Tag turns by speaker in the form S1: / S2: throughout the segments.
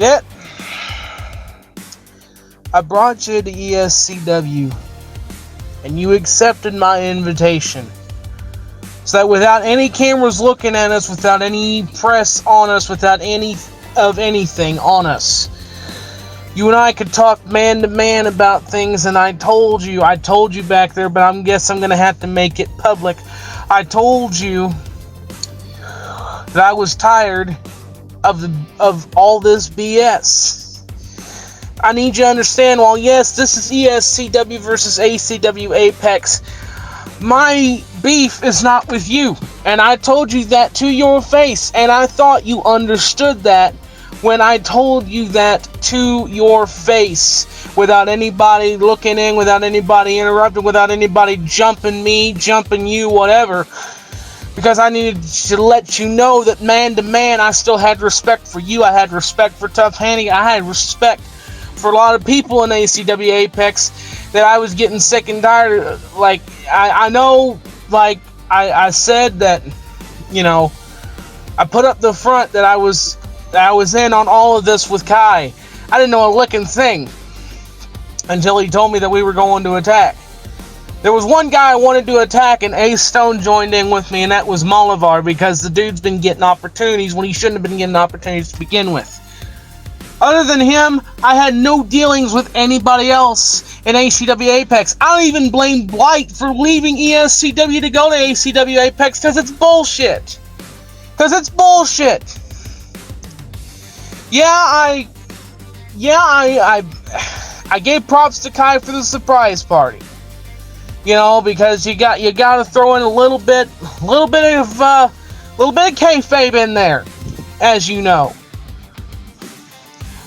S1: Jet, I brought you to ESCW, and you accepted my invitation. So that without any cameras looking at us, without any press on us, without any of anything on us, you and I could talk man to man about things. And I told you back there, but I guess I'm going to have to make it public. I told you that I was tired of all this BS. I need you to understand, while yes, this is ESCW versus ACW APEX, my beef is not with you. And I told you that to your face, and I thought you understood that when I told you that to your face, without anybody looking in, without anybody interrupting, without anybody jumping me, jumping you, whatever. Because I needed to let you know that man to man, I still had respect for you. I had respect for Tough Handy. I had respect for a lot of people in ACW Apex that I was getting sick and tired of. Like, I know, like, I said that, you know, I put up the front that I was in on all of this with Kai. I didn't know a licking thing until he told me that we were going to attack. There was one guy I wanted to attack, and Ace Stone joined in with me, and that was Malavar, because the dude's been getting opportunities when he shouldn't have been getting opportunities to begin with. Other than him, I had no dealings with anybody else in ACW Apex. I don't even blame Blight for leaving ESCW to go to ACW Apex, because it's bullshit. Because it's bullshit. I gave props to Kai for the surprise party. You know, because you got to throw in a little bit of kayfabe in there, as you know.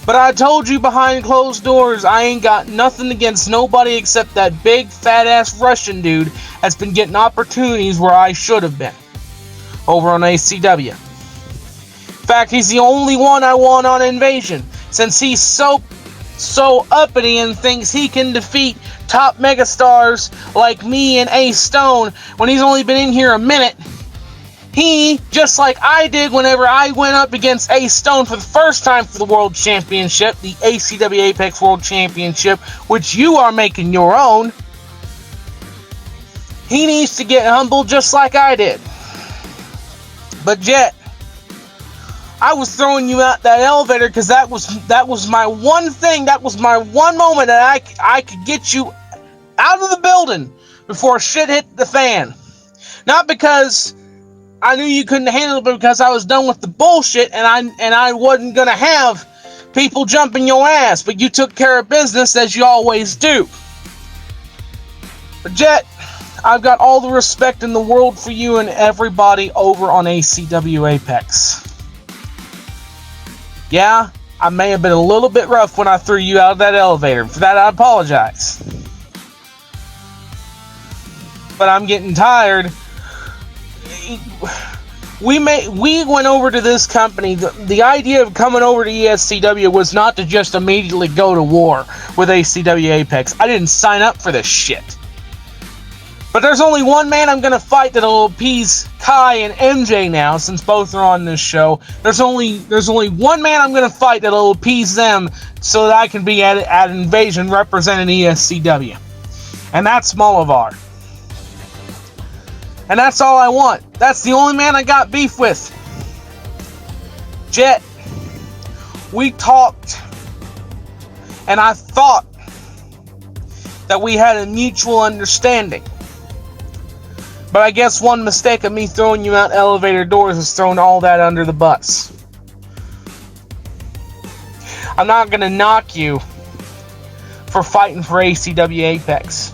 S1: But I told you behind closed doors, I ain't got nothing against nobody except that big fat ass Russian dude that's been getting opportunities where I should have been over on ACW. In fact, he's the only one I want on Invasion, since he's so uppity and thinks he can defeat top megastars like me and Ace Stone when he's only been in here a minute. He, just like I did whenever I went up against Ace Stone for the first time for the World Championship, the ACW Apex World Championship, which you are making your own, he needs to get humbled just like I did. But Jet, I was throwing you out that elevator because that was my one thing, that was my one moment that I could get you out of the building before shit hit the fan. Not because I knew you couldn't handle it, but because I was done with the bullshit and I wasn't gonna have people jumping your ass. But you took care of business as you always do. But Jet, I've got all the respect in the world for you and everybody over on ACW Apex. Yeah, I may have been a little bit rough when I threw you out of that elevator. For that, I apologize. But I'm getting tired. We went over to this company. The idea of coming over to ESCW was not to just immediately go to war with ACW Apex. I didn't sign up for this shit. But there's only one man I'm going to fight that'll appease Kai and MJ now, since both are on this show. There's only one man I'm going to fight that'll appease them so that I can be at Invasion representing ESCW. And that's Malavar. And that's all I want. That's the only man I got beef with. Jet, we talked, and I thought that we had a mutual understanding. But I guess one mistake of me throwing you out elevator doors has thrown all that under the bus. I'm not going to knock you for fighting for ACW Apex.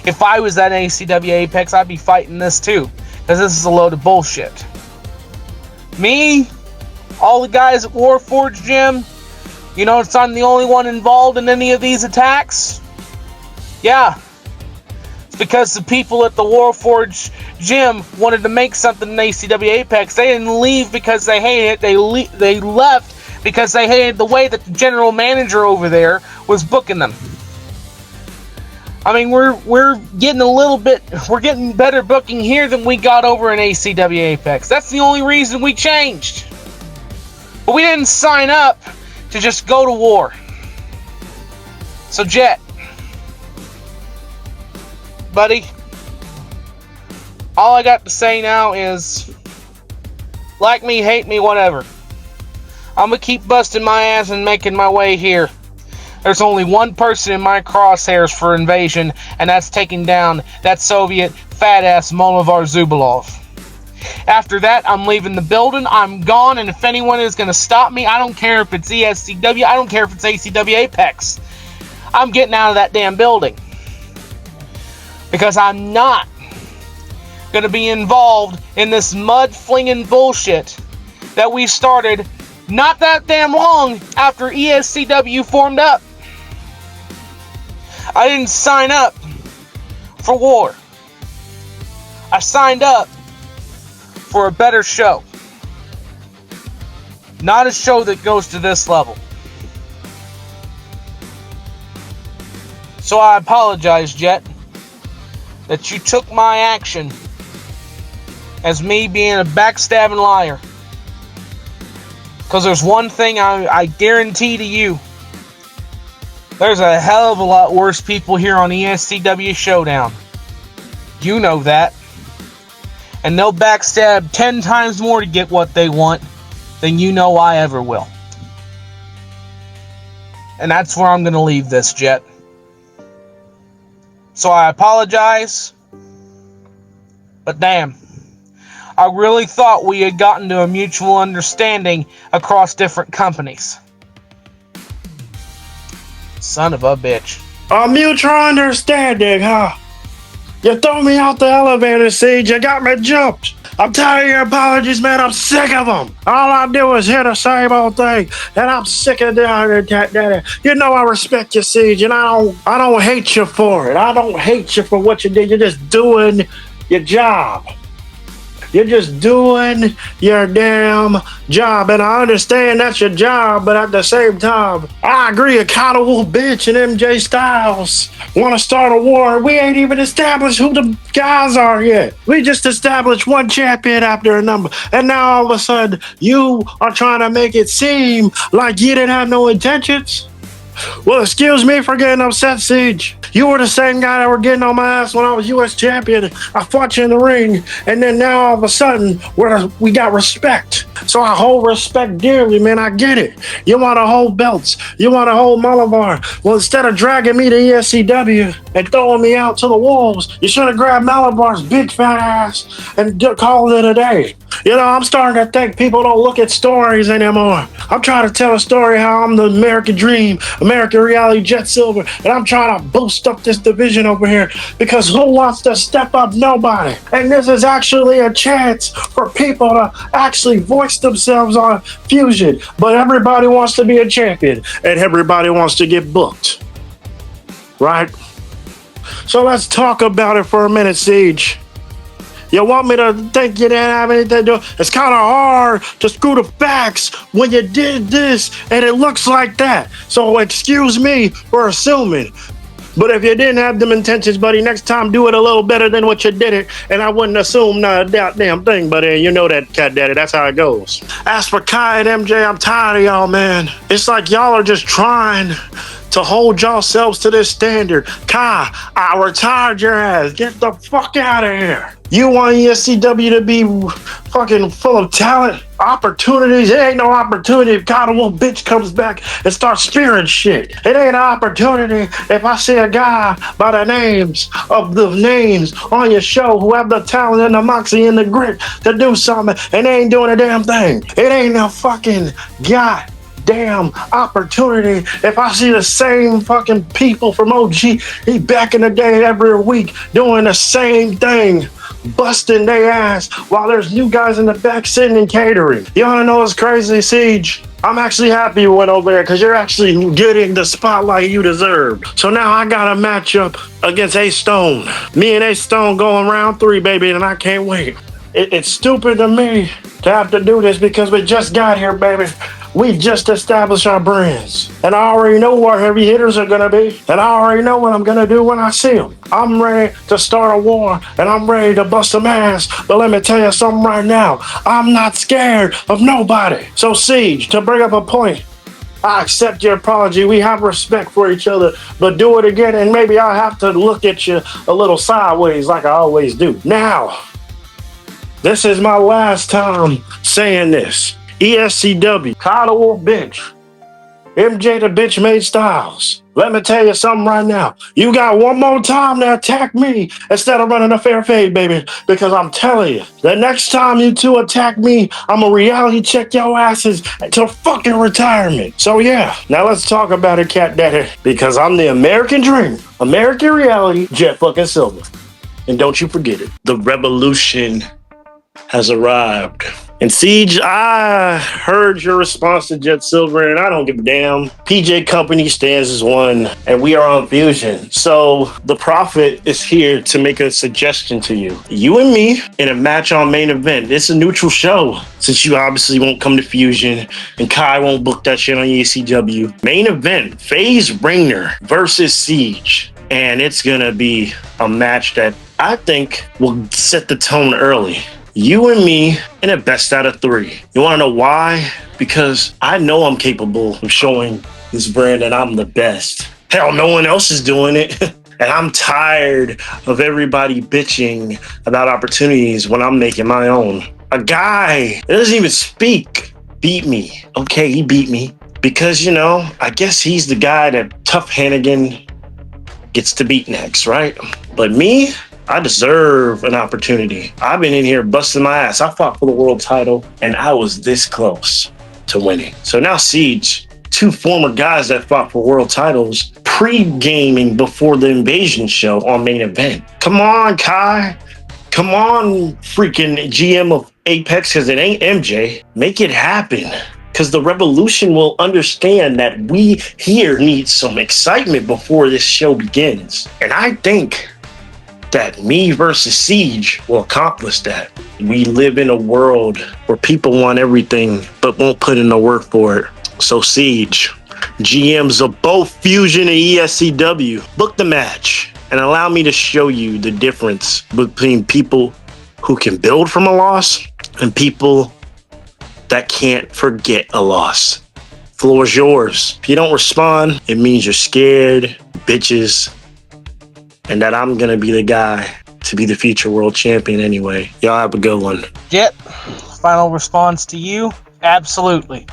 S1: If I was at ACW Apex, I'd be fighting this too. Because this is a load of bullshit. Me, all the guys at Warforged Gym, you notice I'm the only one involved in any of these attacks? Yeah. Because the people at the Warforged Gym wanted to make something in ACW Apex. They didn't leave because they hated it. They left because they hated the way that the general manager over there was booking them. I mean, we're getting better booking here than we got over in ACW Apex. That's the only reason we changed. But we didn't sign up to just go to war. So Jet, buddy, all I got to say now is, like me, hate me, whatever. I'm gonna keep busting my ass and making my way here. There's only one person in my crosshairs for invasion, and that's taking down that Soviet fat-ass Monovar Zubilov. After that, I'm leaving the building, I'm gone, and if anyone is going to stop me, I don't care if it's ESCW, I don't care if it's ACW APEX. I'm getting out of that damn building. Because I'm not going to be involved in this mud-flinging bullshit that we started not that damn long after ESCW formed up. I didn't sign up for war. I signed up for a better show. Not a show that goes to this level. So I apologize, Jet, that you took my action as me being a backstabbing liar. Because there's one thing I guarantee to you. There's a hell of a lot worse people here on ESCW Showdown. You know that. And they'll backstab 10 times more to get what they want than you know I ever will. And that's where I'm going to leave this, Jet. So I apologize. But damn. I really thought we had gotten to a mutual understanding across different companies. Son of a bitch.
S2: A mutual understanding, huh? You throw me out the elevator, Siege. You got me jumped. I'm tired of your apologies, man. I'm sick of them. All I do is hear the same old thing, and I'm sick of that. You know I respect you, Siege, and I don't hate you for it. I don't hate you for what you did. You're just doing your job. You're just doing your damn job. And I understand that's your job, but at the same time, I agree, a Cottle bitch and MJ Styles want to start a war. We ain't even established who the guys are yet. We just established one champion after another. And now all of a sudden, you are trying to make it seem like you didn't have no intentions. Well, excuse me for getting upset, Siege. You were the same guy that were getting on my ass when I was U.S. champion. I fought you in the ring, and then now all of a sudden, we got respect. So I hold respect dearly, man. I get it. You want to hold belts. You want to hold Malabar. Well, instead of dragging me to ESCW and throwing me out to the wolves, you should have grabbed Malabar's big fat ass and called it a day. You know, I'm starting to think people don't look at stories anymore. I'm trying to tell a story how I'm the American Dream, American Reality Jet Silver, and I'm trying to boost up this division over here because who wants to step up? Nobody. And this is actually a chance for people to actually voice themselves on Fusion. But everybody wants to be a champion, and everybody wants to get booked. Right? So let's talk about it for a minute, Siege. You want me to think you didn't have anything to do? It's kind of hard to screw the facts when you did this and it looks like that. So excuse me for assuming. But if you didn't have them intentions, buddy, next time do it a little better than what you did it. And I wouldn't assume not a damn thing, but you know that, Cat Daddy, that's how it goes. As for Kai and MJ, I'm tired of y'all, man. It's like y'all are just trying to hold yourselves to this standard. Kai, I retired your ass. Get the fuck out of here. You want ESCW to be fucking full of talent, opportunities? It ain't no opportunity if God of Wolf bitch comes back and starts spearing shit. It ain't an opportunity if I see a guy by the names of the names on your show who have the talent and the moxie and the grit to do something and they ain't doing a damn thing. It ain't no fucking goddamn opportunity if I see the same fucking people from OG back in the day every week doing the same thing, busting their ass while there's new guys in the back sitting and catering. You wanna know what's crazy, Siege? I'm actually happy you went over there because you're actually getting the spotlight you deserve. So now I got a matchup against Ace Stone. Me and Ace Stone going round 3, baby, and I can't wait. It's stupid to me to have to do this because we just got here, baby. We just established our brands. And I already know where heavy hitters are gonna be. And I already know what I'm gonna do when I see them. I'm ready to start a war and I'm ready to bust some ass. But let me tell you something right now. I'm not scared of nobody. So Siege, to bring up a point, I accept your apology. We have respect for each other, but do it again, and maybe I'll have to look at you a little sideways like I always do. Now, this is my last time saying this. ESCW, Kyle the Wolf bitch. MJ the bitch made Styles. Let me tell you something right now. You got one more time to attack me instead of running a fair fade, baby. Because I'm telling you, the next time you two attack me, I'm gonna reality check your asses to fucking retirement. So yeah, now let's talk about it, Cat Daddy. Because I'm the American dream, American reality, Jet fucking Silver. And don't you forget it. The revolution has arrived. And Siege, I heard your response to Jet Silver, and I don't give a damn. PJ Company stands as one, and we are on Fusion. So the Prophet is here to make a suggestion to you. You and me in a match on Main Event. It's a neutral show, since you obviously won't come to Fusion, and Kai won't book that shit on ECW. Main Event, Faze Rayner versus Siege. And it's gonna be a match that I think will set the tone early. You and me in a best out of 3. You want to know why? Because I know I'm capable of showing this brand that I'm the best. Hell, no one else is doing it. And I'm tired of everybody bitching about opportunities when I'm making my own. A guy that doesn't even speak beat me. Okay, he beat me. Because, you know, I guess he's the guy that Tough Hannigan gets to beat next, right? But me, I deserve an opportunity. I've been in here busting my ass. I fought for the world title, and I was this close to winning. So now Siege, 2 former guys that fought for world titles, pre-gaming before the Invasion show on Main Event. Come on, Kai. Come on, freaking GM of Apex, because it ain't MJ. Make it happen. Because the Revolution will understand that we here need some excitement before this show begins. And I think that me versus Siege will accomplish that. We live in a world where people want everything but won't put in the work for it. So Siege, GMs of both Fusion and ESCW, book the match and allow me to show you the difference between people who can build from a loss and people that can't forget a loss. Floor's yours. If you don't respond, it means you're scared, bitches, and that I'm going to be the guy to be the future world champion anyway. Y'all have a good one.
S1: Jet, final response to you. Absolutely.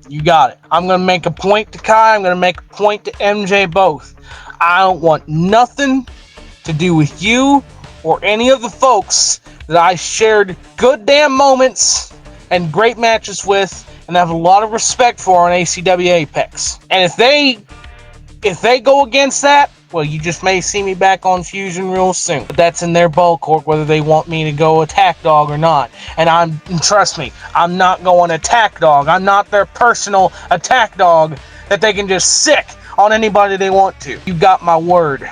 S1: You got it. I'm going to make a point to Kai. I'm going to make a point to MJ both. I don't want nothing to do with you or any of the folks that I shared good damn moments and great matches with and have a lot of respect for on ACW Apex. And if they go against that, well, you just may see me back on Fusion real soon. But that's in their ball court, whether they want me to go attack dog or not. And trust me, I'm not going attack dog. I'm not their personal attack dog that they can just sick on anybody they want to. You got my word.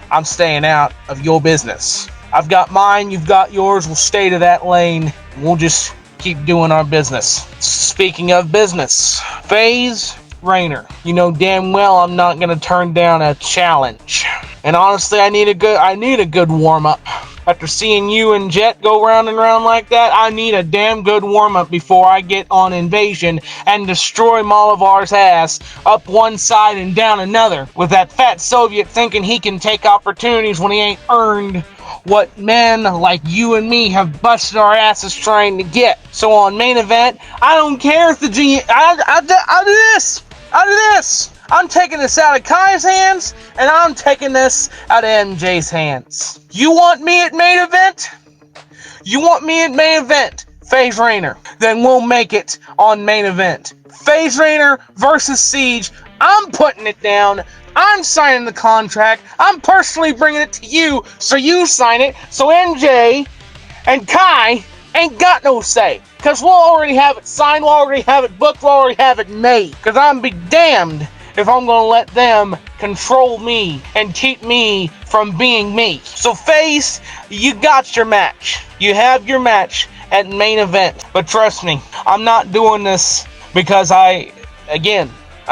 S1: I'm staying out of your business. I've got mine, you've got yours. We'll stay to that lane. We'll just keep doing our business. Speaking of business, Faze Rayner, you know damn well I'm not gonna turn down a challenge. And honestly, I need a good warm-up. After seeing you and Jet go round and round like that, I need a damn good warm-up before I get on Invasion and destroy Malavar's ass up one side and down another, with that fat Soviet thinking he can take opportunities when he ain't earned what men like you and me have busted our asses trying to get. So on Main Event, I don't care if the I'll do this. I'm taking this out of Kai's hands, and I'm taking this out of MJ's hands. You want me at Main Event? Faze Rayner. Then we'll make it on Main Event. Faze Rayner versus Siege. I'm putting it down. I'm signing the contract. I'm personally bringing it to you, so you sign it. So MJ and Kai ain't got no say. Because we'll already have it signed, we'll already have it booked, we'll already have it made. Because I'm be damned if I'm going to let them control me and keep me from being me. So Faze, you got your match. You have your match at Main Event. But trust me, I'm not doing this because I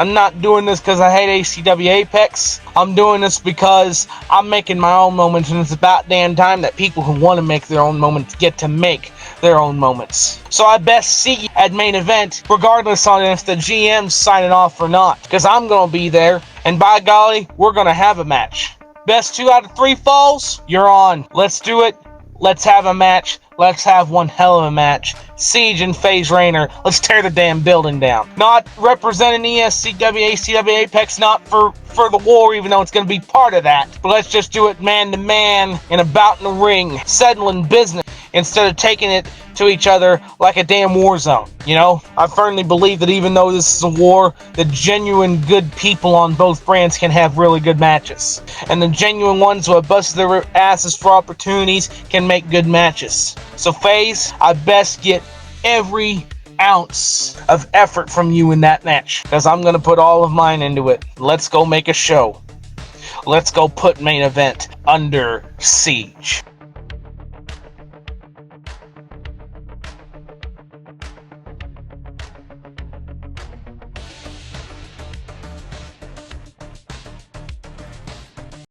S1: I'm not doing this because I hate ACW Apex. I'm doing this because I'm making my own moments, and it's about damn time that people who want to make their own moments get to make their own moments. So I best see you at main event, regardless on if the GM's signing off or not, because I'm going to be there, and by golly, we're going to have a match. Best 2 out of 3 falls, you're on. Let's do it. Let's have a match. Let's have one hell of a match. Siege and Faze Rayner. Let's tear the damn building down. Not representing ESCW, ACW Apex, not for the war, even though it's going to be part of that. But let's just do it man to man and about in the ring, settling business, instead of taking it to each other like a damn war zone. You know, I firmly believe that even though this is a war, the genuine good people on both brands can have really good matches. And the genuine ones who have busted their asses for opportunities can make good matches. So Faze, I best get every ounce of effort from you in that match, because I'm going to put all of mine into it. Let's go make a show. Let's go put main event under siege.